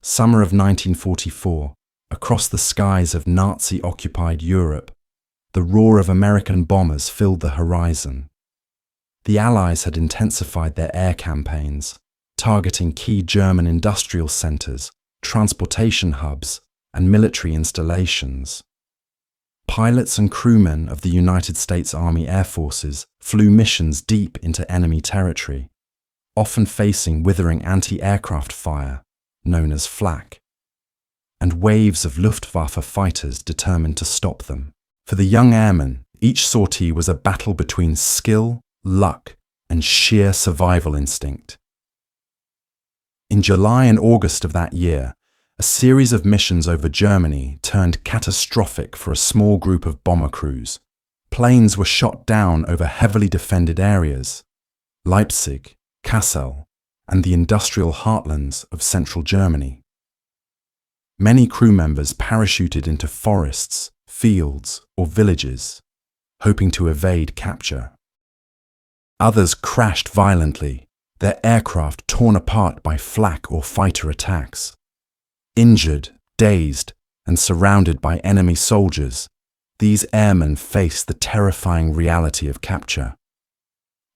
Summer of 1944, across the skies of Nazi-occupied Europe, the roar of American bombers filled the horizon. The Allies had intensified their air campaigns, targeting key German industrial centers, transportation hubs, and military installations. Pilots and crewmen of the United States Army Air Forces flew missions deep into enemy territory, often facing withering anti-aircraft fire, known as flak, and waves of Luftwaffe fighters determined to stop them. For the young airmen, each sortie was a battle between skill, luck, and sheer survival instinct. In July and August of that year, a series of missions over Germany turned catastrophic for a small group of bomber crews. Planes were shot down over heavily defended areas, Leipzig, Kassel, and the industrial heartlands of central Germany. Many crew members parachuted into forests, fields, or villages, hoping to evade capture. Others crashed violently, their aircraft torn apart by flak or fighter attacks. Injured, dazed, and surrounded by enemy soldiers, these airmen faced the terrifying reality of capture.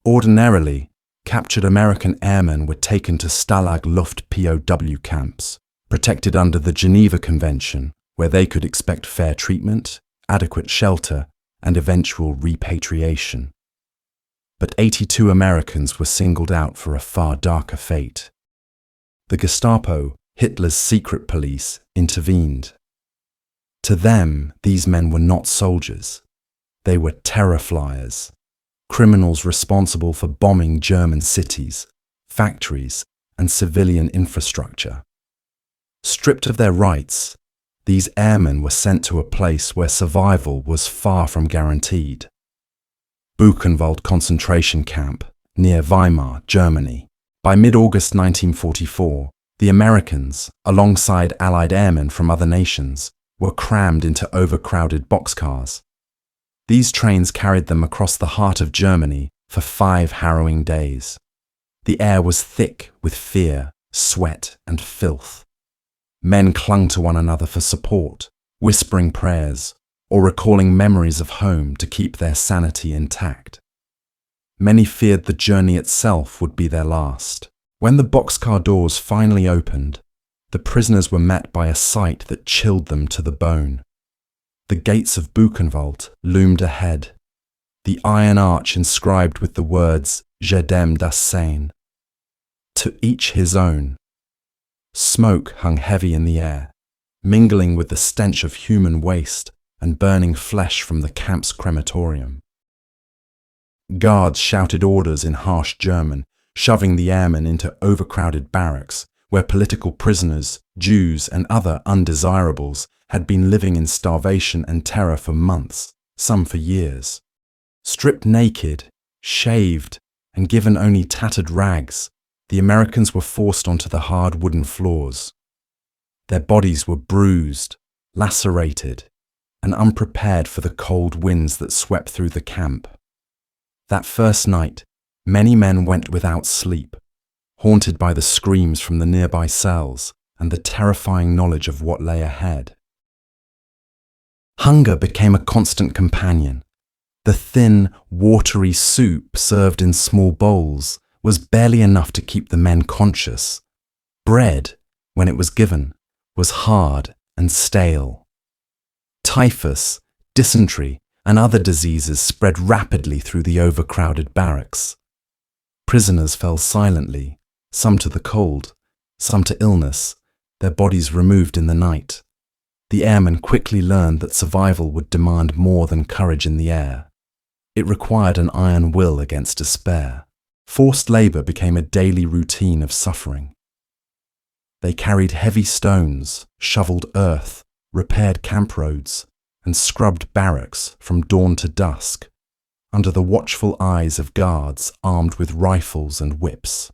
Ordinarily, captured American airmen were taken to Stalag Luft POW camps, protected under the Geneva Convention, where they could expect fair treatment, adequate shelter, and eventual repatriation. But 82 Americans were singled out for a far darker fate. The Gestapo, Hitler's secret police, intervened. To them, these men were not soldiers. They were terror flyers, criminals responsible for bombing German cities, factories, and civilian infrastructure. Stripped of their rights, these airmen were sent to a place where survival was far from guaranteed. Buchenwald Concentration Camp, near Weimar, Germany. By mid-August 1944, the Americans, alongside Allied airmen from other nations, were crammed into overcrowded boxcars. These trains carried them across the heart of Germany for 5 harrowing days. The air was thick with fear, sweat, and filth. Men clung to one another for support, whispering prayers, or recalling memories of home to keep their sanity intact. Many feared the journey itself would be their last. When the boxcar doors finally opened, the prisoners were met by a sight that chilled them to the bone. The gates of Buchenwald loomed ahead, the iron arch inscribed with the words "Je dem das Sein." To each his own. Smoke hung heavy in the air, mingling with the stench of human waste and burning flesh from the camp's crematorium. Guards shouted orders in harsh German, shoving the airmen into overcrowded barracks, where political prisoners, Jews, and other undesirables had been living in starvation and terror for months, some for years. Stripped naked, shaved, and given only tattered rags, the Americans were forced onto the hard wooden floors. Their bodies were bruised, lacerated, and unprepared for the cold winds that swept through the camp. That first night, many men went without sleep, haunted by the screams from the nearby cells and the terrifying knowledge of what lay ahead. Hunger became a constant companion. The thin, watery soup served in small bowls was barely enough to keep the men conscious. Bread, when it was given, was hard and stale. Typhus, dysentery, and other diseases spread rapidly through the overcrowded barracks. Prisoners fell silently, some to the cold, some to illness, their bodies removed in the night. The airmen quickly learned that survival would demand more than courage in the air. It required an iron will against despair. Forced labor became a daily routine of suffering. They carried heavy stones, shoveled earth, repaired camp roads, and scrubbed barracks from dawn to dusk, under the watchful eyes of guards armed with rifles and whips.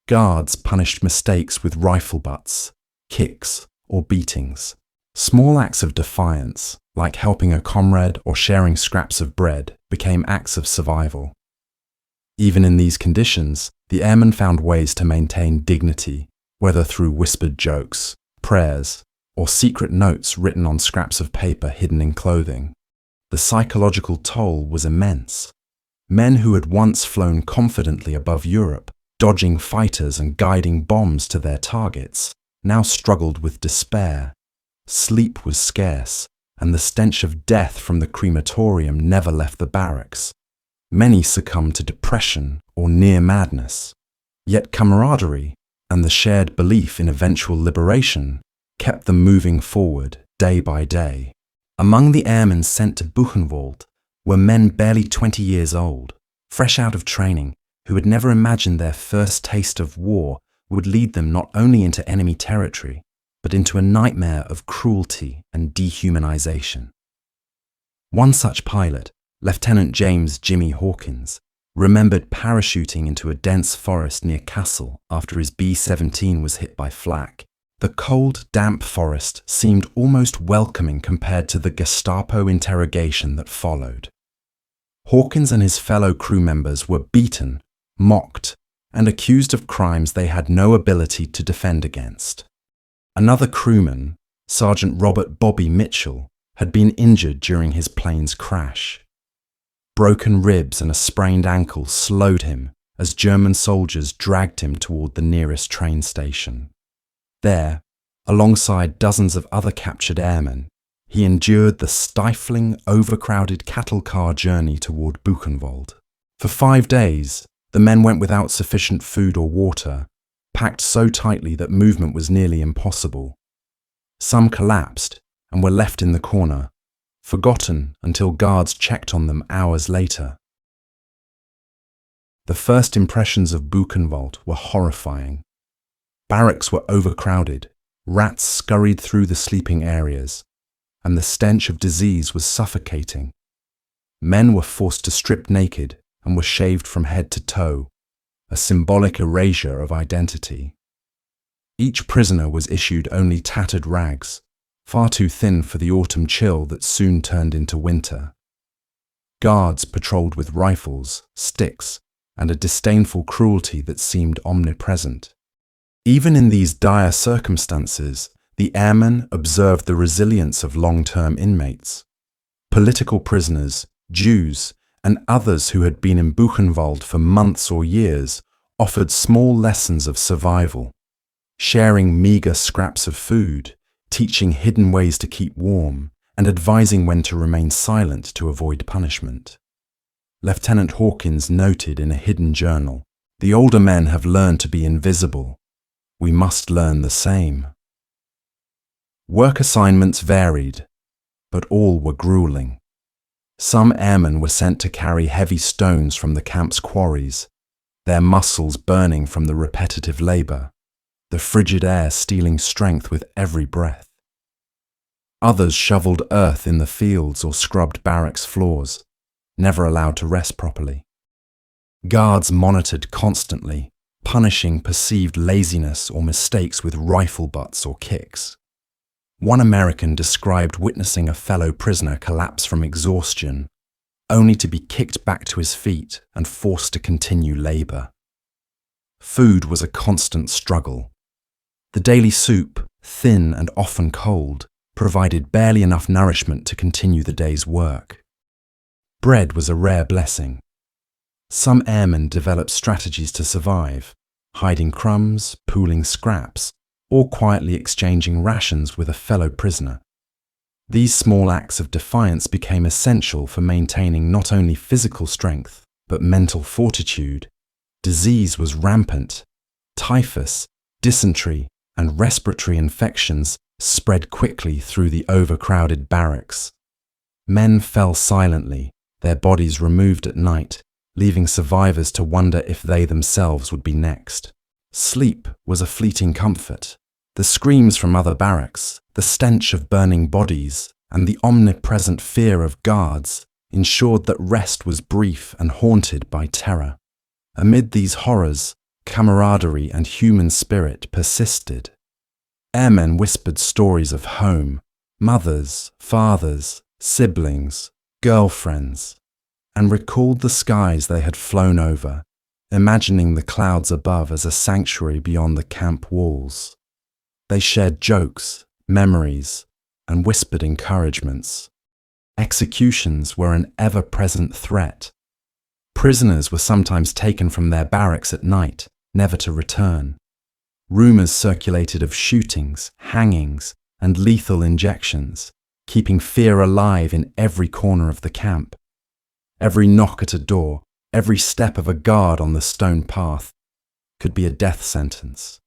Guards punished mistakes with rifle butts, kicks, or beatings. Small acts of defiance, like helping a comrade or sharing scraps of bread, became acts of survival. Even in these conditions, the airmen found ways to maintain dignity, whether through whispered jokes, prayers, or secret notes written on scraps of paper hidden in clothing. The psychological toll was immense. Men who had once flown confidently above Europe, dodging fighters and guiding bombs to their targets, now struggled with despair. Sleep was scarce, and the stench of death from the crematorium never left the barracks. Many succumbed to depression or near madness. Yet camaraderie and the shared belief in eventual liberation kept them moving forward day by day. Among the airmen sent to Buchenwald were men barely 20 years old, fresh out of training, who had never imagined their first taste of war would lead them not only into enemy territory, but into a nightmare of cruelty and dehumanization. One such pilot, Lieutenant James "Jimmy" Hawkins, remembered parachuting into a dense forest near Kassel after his B-17 was hit by flak. The cold, damp forest seemed almost welcoming compared to the Gestapo interrogation that followed. Hawkins and his fellow crew members were beaten, mocked, and accused of crimes they had no ability to defend against. Another crewman, Sergeant Robert "Bobby" Mitchell, had been injured during his plane's crash. Broken ribs and a sprained ankle slowed him as German soldiers dragged him toward the nearest train station. There, alongside dozens of other captured airmen, he endured the stifling, overcrowded cattle car journey toward Buchenwald. For 5 days, the men went without sufficient food or water, packed so tightly that movement was nearly impossible. Some collapsed and were left in the corner, forgotten until guards checked on them hours later. The first impressions of Buchenwald were horrifying. Barracks were overcrowded, rats scurried through the sleeping areas, and the stench of disease was suffocating. Men were forced to strip naked and were shaved from head to toe, a symbolic erasure of identity. Each prisoner was issued only tattered rags, far too thin for the autumn chill that soon turned into winter. Guards patrolled with rifles, sticks, and a disdainful cruelty that seemed omnipresent. Even in these dire circumstances, the airmen observed the resilience of long-term inmates. Political prisoners, Jews, and others who had been in Buchenwald for months or years offered small lessons of survival, sharing meager scraps of food, teaching hidden ways to keep warm, and advising when to remain silent to avoid punishment. Lieutenant Hawkins noted in a hidden journal, "The older men have learned to be invisible. We must learn the same." Work assignments varied, but all were grueling. Some airmen were sent to carry heavy stones from the camp's quarries, their muscles burning from the repetitive labor, the frigid air stealing strength with every breath. Others shoveled earth in the fields or scrubbed barracks floors, never allowed to rest properly. Guards monitored constantly, punishing perceived laziness or mistakes with rifle butts or kicks. One American described witnessing a fellow prisoner collapse from exhaustion, only to be kicked back to his feet and forced to continue labor. Food was a constant struggle. The daily soup, thin and often cold, provided barely enough nourishment to continue the day's work. Bread was a rare blessing. Some airmen developed strategies to survive, hiding crumbs, pooling scraps, or quietly exchanging rations with a fellow prisoner. These small acts of defiance became essential for maintaining not only physical strength, but mental fortitude. Disease was rampant. Typhus, dysentery, and respiratory infections spread quickly through the overcrowded barracks. Men fell silently, their bodies removed at night, leaving survivors to wonder if they themselves would be next. Sleep was a fleeting comfort. The screams from other barracks, the stench of burning bodies, and the omnipresent fear of guards ensured that rest was brief and haunted by terror. Amid these horrors, camaraderie and human spirit persisted. Airmen whispered stories of home, mothers, fathers, siblings, girlfriends, and recalled the skies they had flown over, imagining the clouds above as a sanctuary beyond the camp walls. They shared jokes, memories, and whispered encouragements. Executions were an ever-present threat. Prisoners were sometimes taken from their barracks at night, never to return. Rumors circulated of shootings, hangings, and lethal injections, keeping fear alive in every corner of the camp. Every knock at a door, every step of a guard on the stone path could be a death sentence.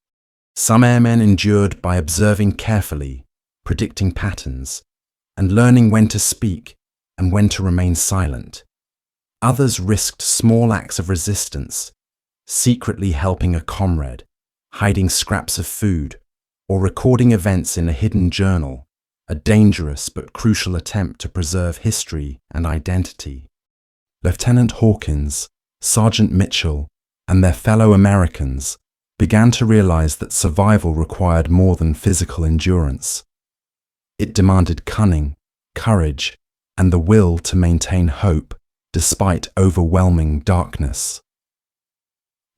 Some airmen endured by observing carefully, predicting patterns, and learning when to speak and when to remain silent. Others risked small acts of resistance, secretly helping a comrade, hiding scraps of food, or recording events in a hidden journal, a dangerous but crucial attempt to preserve history and identity. Lieutenant Hawkins, Sergeant Mitchell, and their fellow Americans began to realize that survival required more than physical endurance. It demanded cunning, courage, and the will to maintain hope despite overwhelming darkness.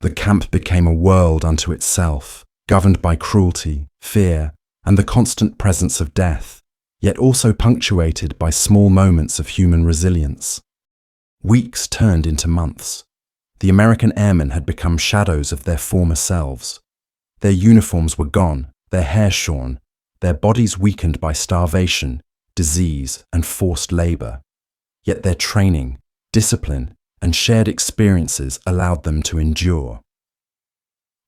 The camp became a world unto itself, governed by cruelty, fear, and the constant presence of death, yet also punctuated by small moments of human resilience. Weeks turned into months. The American airmen had become shadows of their former selves. Their uniforms were gone, their hair shorn, their bodies weakened by starvation, disease, and forced labor. Yet their training, discipline, and shared experiences allowed them to endure.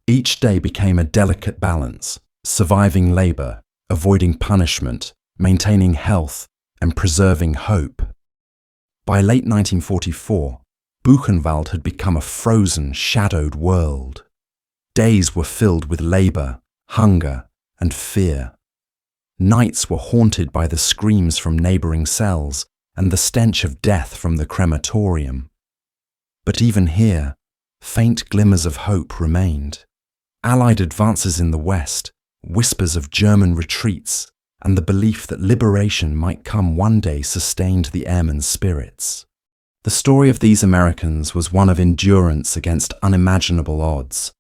Each day became a delicate balance, surviving labor, avoiding punishment, maintaining health, and preserving hope. By late 1944, Buchenwald had become a frozen, shadowed world. Days were filled with labor, hunger, and fear. Nights were haunted by the screams from neighboring cells and the stench of death from the crematorium. But even here, faint glimmers of hope remained. Allied advances in the West, whispers of German retreats, and the belief that liberation might come one day sustained the airmen's spirits. The story of these Americans was one of endurance against unimaginable odds,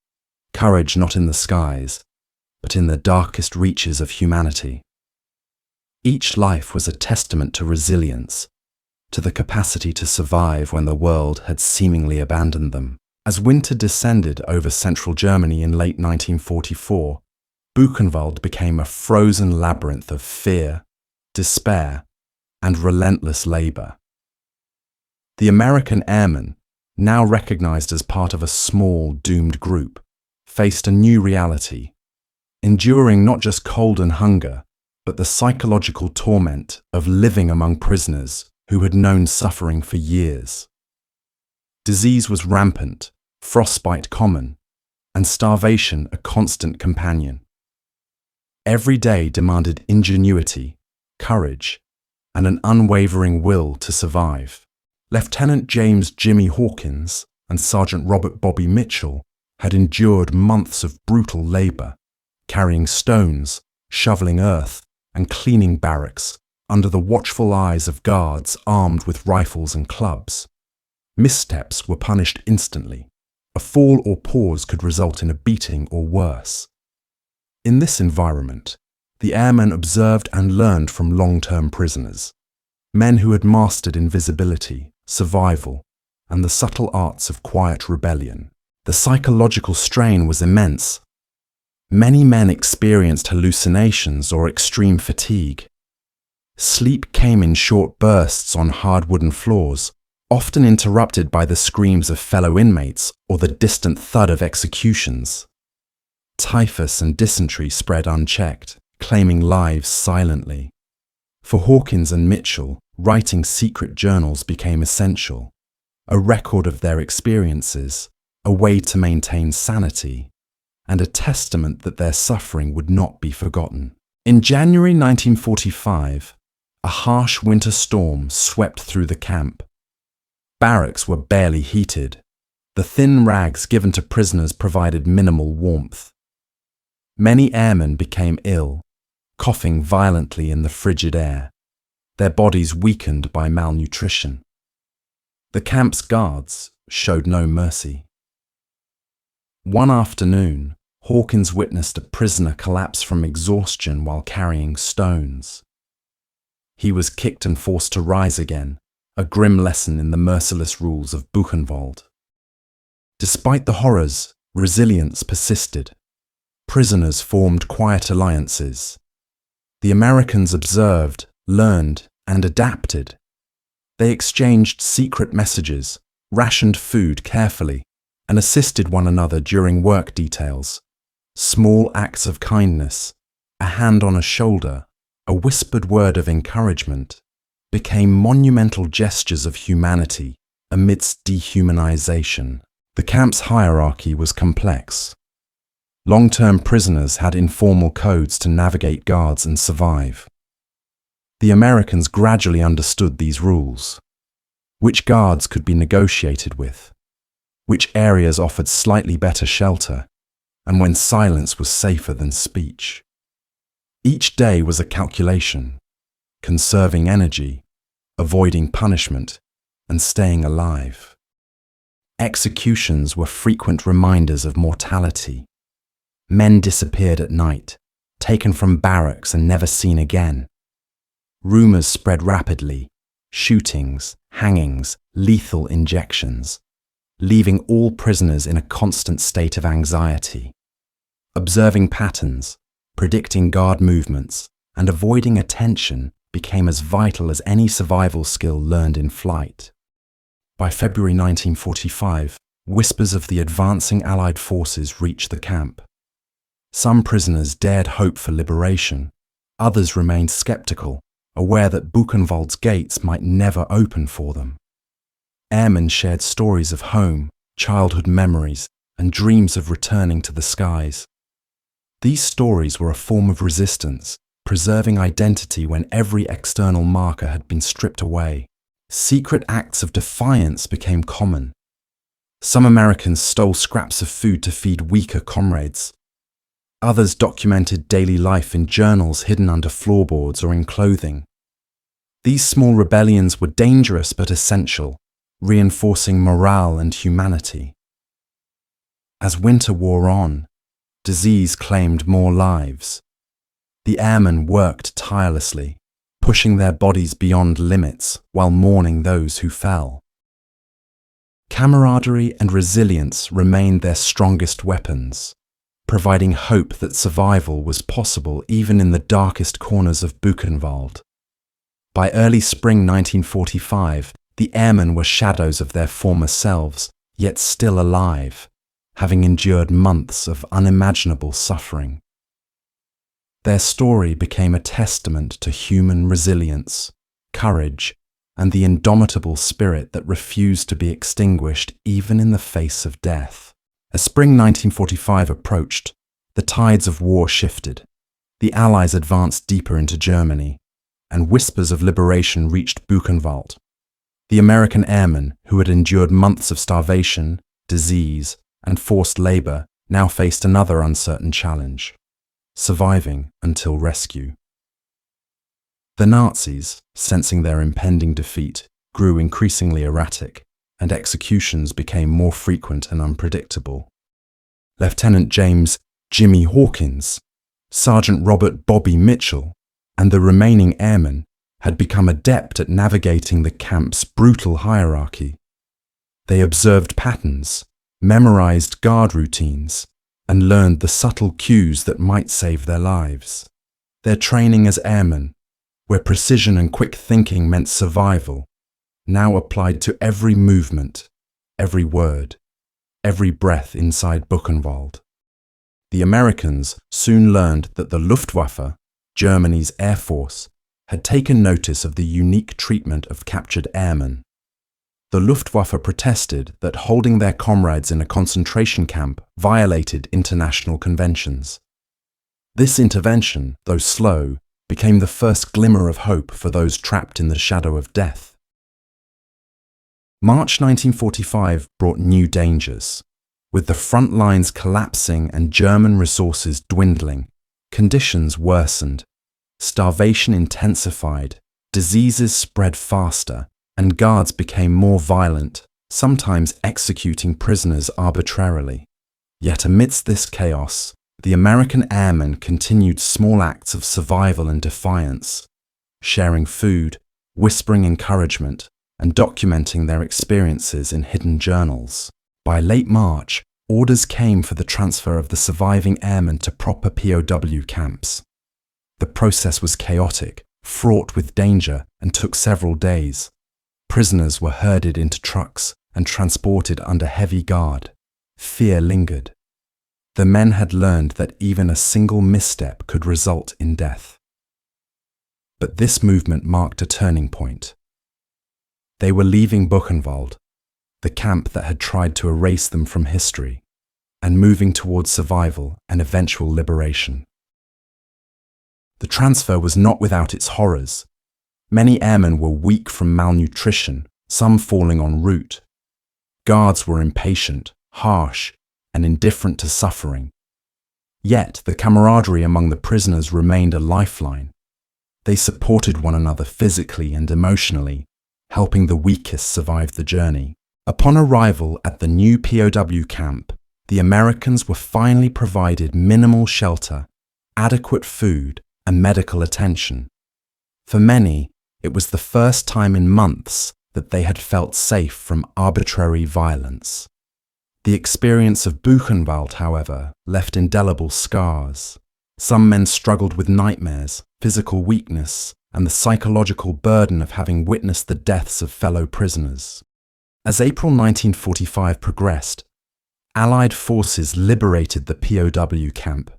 courage not in the skies, but in the darkest reaches of humanity. Each life was a testament to resilience, to the capacity to survive when the world had seemingly abandoned them. As winter descended over central Germany in late 1944, Buchenwald became a frozen labyrinth of fear, despair, and relentless labor. The American airmen, now recognized as part of a small, doomed group, faced a new reality, enduring not just cold and hunger, but the psychological torment of living among prisoners who had known suffering for years. Disease was rampant, frostbite common, and starvation a constant companion. Every day demanded ingenuity, courage, and an unwavering will to survive. Lieutenant James Jimmy Hawkins and Sergeant Robert Bobby Mitchell had endured months of brutal labor, carrying stones, shoveling earth, and cleaning barracks under the watchful eyes of guards armed with rifles and clubs. Missteps were punished instantly. A fall or pause could result in a beating or worse. In this environment, the airmen observed and learned from long-term prisoners, men who had mastered invisibility, survival, and the subtle arts of quiet rebellion. The psychological strain was immense. Many men experienced hallucinations or extreme fatigue. Sleep came in short bursts on hard wooden floors, often interrupted by the screams of fellow inmates or the distant thud of executions. Typhus and dysentery spread unchecked, claiming lives silently. For Hawkins and Mitchell, writing secret journals became essential, a record of their experiences, a way to maintain sanity, and a testament that their suffering would not be forgotten. In January 1945, a harsh winter storm swept through the camp. Barracks were barely heated. The thin rags given to prisoners provided minimal warmth. Many airmen became ill, coughing violently in the frigid air, their bodies weakened by malnutrition. The camp's guards showed no mercy. One afternoon, Hawkins witnessed a prisoner collapse from exhaustion while carrying stones. He was kicked and forced to rise again, a grim lesson in the merciless rules of Buchenwald. Despite the horrors, resilience persisted. Prisoners formed quiet alliances. The Americans observed, learned, and adapted. They exchanged secret messages, rationed food carefully, and assisted one another during work details. Small acts of kindness, a hand on a shoulder, a whispered word of encouragement, became monumental gestures of humanity amidst dehumanization. The camp's hierarchy was complex. Long-term prisoners had informal codes to navigate guards and survive. The Americans gradually understood these rules. Which guards could be negotiated with, which areas offered slightly better shelter, and when silence was safer than speech. Each day was a calculation, conserving energy, avoiding punishment, and staying alive. Executions were frequent reminders of mortality. Men disappeared at night, taken from barracks and never seen again. Rumors spread rapidly, shootings, hangings, lethal injections, leaving all prisoners in a constant state of anxiety. Observing patterns, predicting guard movements, and avoiding attention became as vital as any survival skill learned in flight. By February 1945, whispers of the advancing Allied forces reached the camp. Some prisoners dared hope for liberation, others remained skeptical, aware that Buchenwald's gates might never open for them. Airmen shared stories of home, childhood memories, and dreams of returning to the skies. These stories were a form of resistance, preserving identity when every external marker had been stripped away. Secret acts of defiance became common. Some Americans stole scraps of food to feed weaker comrades. Others documented daily life in journals hidden under floorboards or in clothing. These small rebellions were dangerous but essential, reinforcing morale and humanity. As winter wore on, disease claimed more lives. The airmen worked tirelessly, pushing their bodies beyond limits while mourning those who fell. Camaraderie and resilience remained their strongest weapons, providing hope that survival was possible even in the darkest corners of Buchenwald. By early spring 1945, the airmen were shadows of their former selves, yet still alive, having endured months of unimaginable suffering. Their story became a testament to human resilience, courage, and the indomitable spirit that refused to be extinguished even in the face of death. As spring 1945 approached, the tides of war shifted. The Allies advanced deeper into Germany, and whispers of liberation reached Buchenwald. The American airmen, who had endured months of starvation, disease, and forced labor, now faced another uncertain challenge: surviving until rescue. The Nazis, sensing their impending defeat, grew increasingly erratic, and executions became more frequent and unpredictable. Lieutenant James "Jimmy" Hawkins, Sergeant Robert "Bobby" Mitchell, and the remaining airmen had become adept at navigating the camp's brutal hierarchy. They observed patterns, memorized guard routines, and learned the subtle cues that might save their lives. Their training as airmen, where precision and quick thinking meant survival, now applied to every movement, every word, every breath inside Buchenwald. The Americans soon learned that the Luftwaffe, Germany's air force, had taken notice of the unique treatment of captured airmen. The Luftwaffe protested that holding their comrades in a concentration camp violated international conventions. This intervention, though slow, became the first glimmer of hope for those trapped in the shadow of death. March 1945 brought new dangers. With the front lines collapsing and German resources dwindling, conditions worsened. Starvation intensified, diseases spread faster, and guards became more violent, sometimes executing prisoners arbitrarily. Yet amidst this chaos, the American airmen continued small acts of survival and defiance, sharing food, whispering encouragement, and documenting their experiences in hidden journals. By late March, orders came for the transfer of the surviving airmen to proper POW camps. The process was chaotic, fraught with danger, and took several days. Prisoners were herded into trucks and transported under heavy guard. Fear lingered. The men had learned that even a single misstep could result in death. But this movement marked a turning point. They were leaving Buchenwald, the camp that had tried to erase them from history, and moving towards survival and eventual liberation. The transfer was not without its horrors. Many airmen were weak from malnutrition, some falling en route. Guards were impatient, harsh, and indifferent to suffering. Yet the camaraderie among the prisoners remained a lifeline. They supported one another physically and emotionally, helping the weakest survive the journey. Upon arrival at the new POW camp, the Americans were finally provided minimal shelter, adequate food, and medical attention. For many, it was the first time in months that they had felt safe from arbitrary violence. The experience of Buchenwald, however, left indelible scars. Some men struggled with nightmares, physical weakness, and the psychological burden of having witnessed the deaths of fellow prisoners. As April 1945 progressed, Allied forces liberated the POW camp.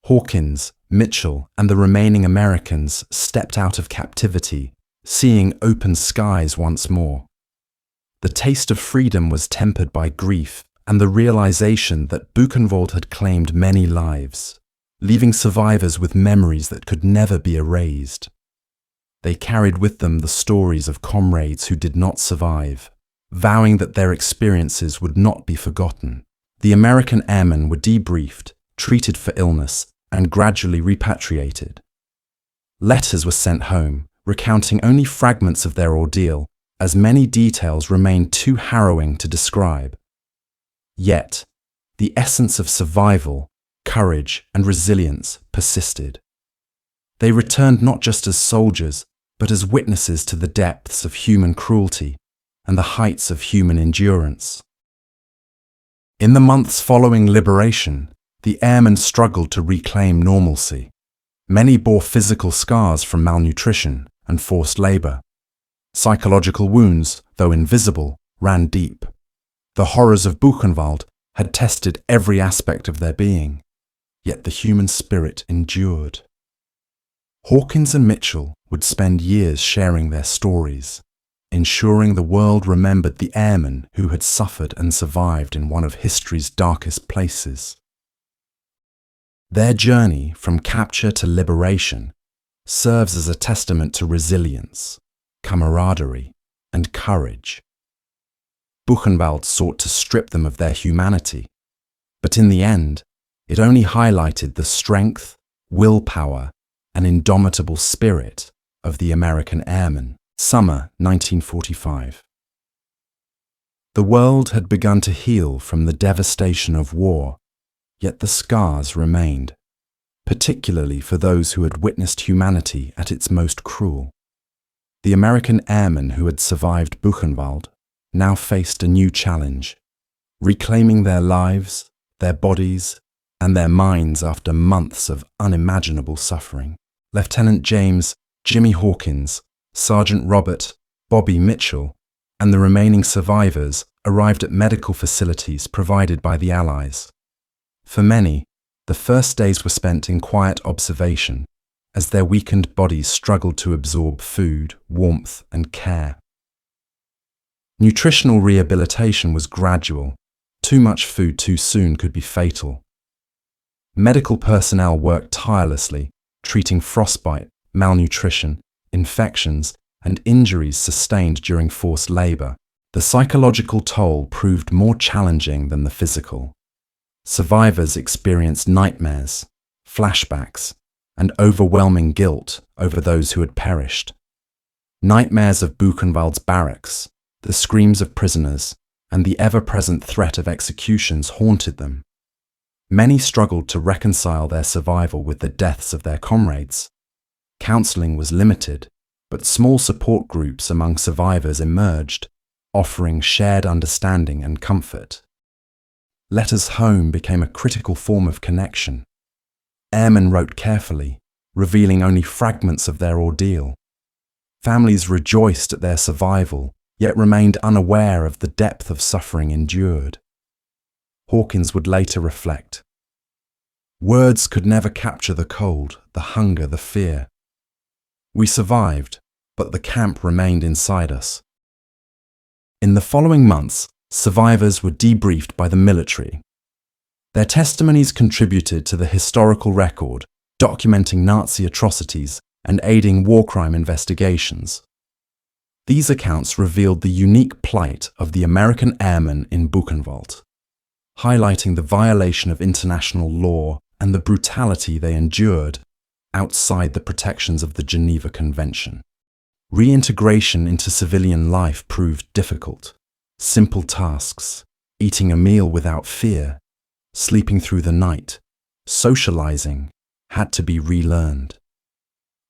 Hawkins, Mitchell, and the remaining Americans stepped out of captivity, seeing open skies once more. The taste of freedom was tempered by grief and the realization that Buchenwald had claimed many lives, leaving survivors with memories that could never be erased. They carried with them the stories of comrades who did not survive, vowing that their experiences would not be forgotten. The American airmen were debriefed, treated for illness, and gradually repatriated. Letters were sent home, recounting only fragments of their ordeal, as many details remained too harrowing to describe. Yet, the essence of survival, courage, and resilience persisted. They returned not just as soldiers, but as witnesses to the depths of human cruelty and the heights of human endurance. In the months following liberation, the airmen struggled to reclaim normalcy. Many bore physical scars from malnutrition and forced labor. Psychological wounds, though invisible, ran deep. The horrors of Buchenwald had tested every aspect of their being, yet the human spirit endured. Hawkins and Mitchell would spend years sharing their stories, ensuring the world remembered the airmen who had suffered and survived in one of history's darkest places. Their journey from capture to liberation serves as a testament to resilience, camaraderie, and courage. Buchenwald sought to strip them of their humanity, but in the end, it only highlighted the strength, willpower, and indomitable spirit of the American airmen. Summer 1945. The world had begun to heal from the devastation of war, yet the scars remained, particularly for those who had witnessed humanity at its most cruel. The American airmen who had survived Buchenwald now faced a new challenge, reclaiming their lives, their bodies, and their minds after months of unimaginable suffering. Lieutenant James Jimmy Hawkins, Sergeant Robert Bobby Mitchell, and the remaining survivors arrived at medical facilities provided by the Allies. For many, the first days were spent in quiet observation as their weakened bodies struggled to absorb food, warmth, and care. Nutritional rehabilitation was gradual. Too much food too soon could be fatal. Medical personnel worked tirelessly, treating frostbite, malnutrition, infections, and injuries sustained during forced labor. The psychological toll proved more challenging than the physical. Survivors experienced nightmares, flashbacks, and overwhelming guilt over those who had perished. Nightmares of Buchenwald's barracks, the screams of prisoners, and the ever-present threat of executions haunted them. Many struggled to reconcile their survival with the deaths of their comrades. Counseling was limited, but small support groups among survivors emerged, offering shared understanding and comfort. Letters home became a critical form of connection. Airmen wrote carefully, revealing only fragments of their ordeal. Families rejoiced at their survival, yet remained unaware of the depth of suffering endured. Hawkins would later reflect, "Words could never capture the cold, the hunger, the fear. We survived, but the camp remained inside us." In the following months, survivors were debriefed by the military. Their testimonies contributed to the historical record, documenting Nazi atrocities and aiding war crime investigations. These accounts revealed the unique plight of the American airmen in Buchenwald, highlighting the violation of international law and the brutality they endured outside the protections of the Geneva Convention. Reintegration into civilian life proved difficult. Simple tasks, eating a meal without fear, sleeping through the night, socializing, had to be relearned.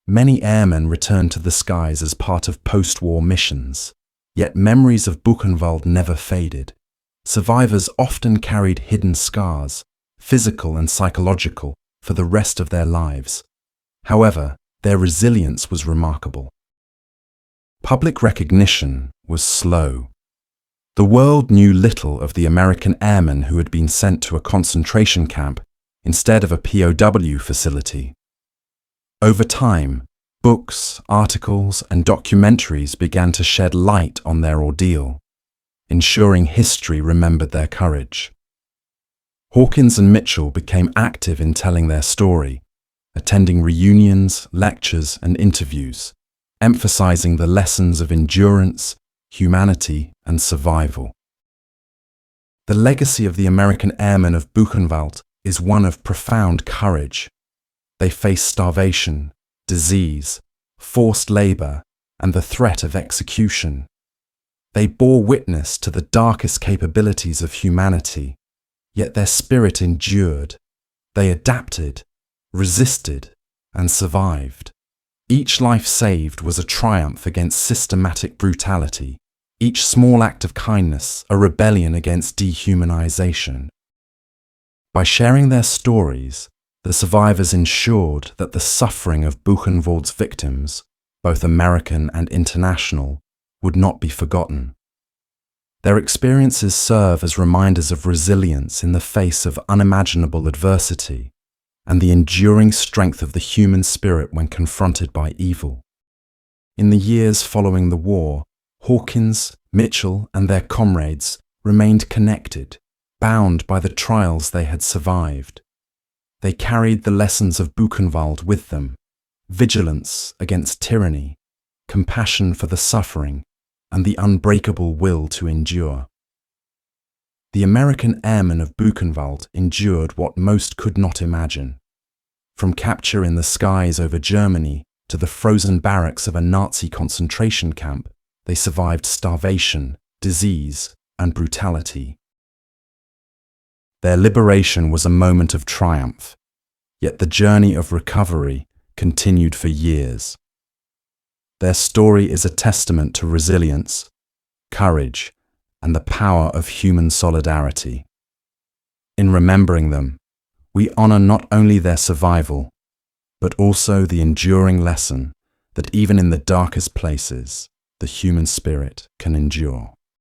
Many airmen returned to the skies as part of post-war missions, yet memories of Buchenwald never faded. Survivors often carried hidden scars, physical and psychological, for the rest of their lives. However, their resilience was remarkable. Public recognition was slow. The world knew little of the American airmen who had been sent to a concentration camp instead of a POW facility. Over time, books, articles, and documentaries began to shed light on their ordeal, ensuring history remembered their courage. Hawkins and Mitchell became active in telling their story, attending reunions, lectures, and interviews, emphasizing the lessons of endurance, humanity, and survival. The legacy of the American airmen of Buchenwald is one of profound courage. They faced starvation, disease, forced labor, and the threat of execution. They bore witness to the darkest capabilities of humanity, yet their spirit endured. They adapted, resisted, and survived. Each life saved was a triumph against systematic brutality, each small act of kindness a rebellion against dehumanization. By sharing their stories, the survivors ensured that the suffering of Buchenwald's victims, both American and international, would not be forgotten. Their experiences serve as reminders of resilience in the face of unimaginable adversity and the enduring strength of the human spirit when confronted by evil. In the years following the war, Hawkins, Mitchell, and their comrades remained connected, bound by the trials they had survived. They carried the lessons of Buchenwald with them: vigilance against tyranny, compassion for the suffering, and the unbreakable will to endure. The American airmen of Buchenwald endured what most could not imagine. From capture in the skies over Germany to the frozen barracks of a Nazi concentration camp, they survived starvation, disease, and brutality. Their liberation was a moment of triumph, yet the journey of recovery continued for years. Their story is a testament to resilience, courage, and the power of human solidarity. In remembering them, we honor not only their survival, but also the enduring lesson that even in the darkest places, the human spirit can endure.